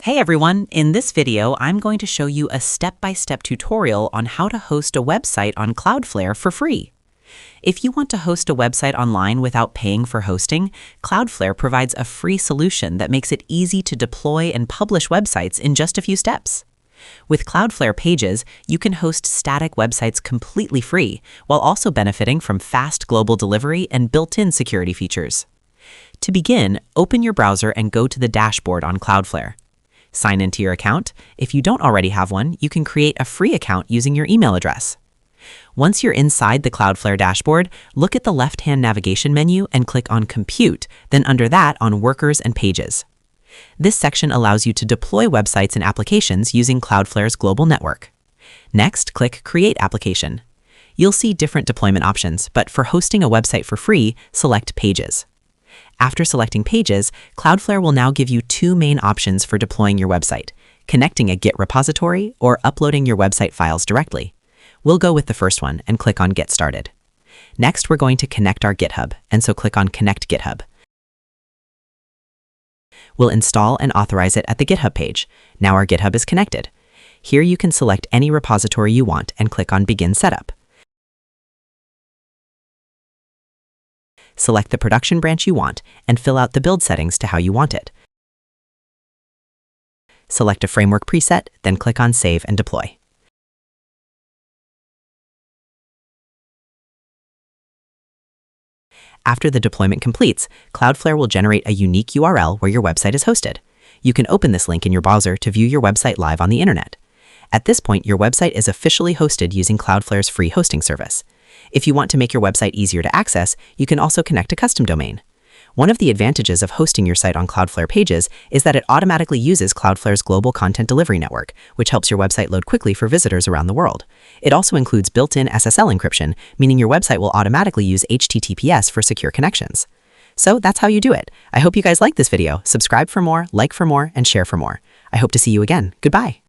Hey everyone, in this video, I'm going to show you a step-by-step tutorial on how to host a website on Cloudflare for free. If you want to host a website online without paying for hosting, Cloudflare provides a free solution that makes it easy to deploy and publish websites in just a few steps. With Cloudflare Pages, you can host static websites completely free, while also benefiting from fast global delivery and built-in security features. To begin, open your browser and go to the dashboard on Cloudflare. Sign into your account. If you don't already have one, you can create a free account using your email address. Once you're inside the Cloudflare dashboard, look at the left-hand navigation menu and click on Compute, then under that on Workers and Pages. This section allows you to deploy websites and applications using Cloudflare's global network. Next, click Create Application. You'll see different deployment options, but for hosting a website for free, select Pages. After selecting Pages, Cloudflare will now give you two main options for deploying your website: connecting a Git repository or uploading your website files directly. We'll go with the first one and click on Get Started. Next, we're going to connect our GitHub, and so click on Connect GitHub. We'll install and authorize it at the GitHub page. Now our GitHub is connected. Here you can select any repository you want and click on Begin Setup. Select the production branch you want and fill out the build settings to how you want it. Select a framework preset, then click on Save and Deploy. After the deployment completes, Cloudflare will generate a unique URL where your website is hosted. You can open this link in your browser to view your website live on the internet. At this point, your website is officially hosted using Cloudflare's free hosting service. If you want to make your website easier to access, you can also connect a custom domain. One of the advantages of hosting your site on Cloudflare Pages is that it automatically uses Cloudflare's global content delivery network, which helps your website load quickly for visitors around the world. It also includes built-in SSL encryption, meaning your website will automatically use HTTPS for secure connections. So that's how you do it. I hope you guys liked this video. Subscribe for more, like for more, and share for more. I hope to see you again. Goodbye.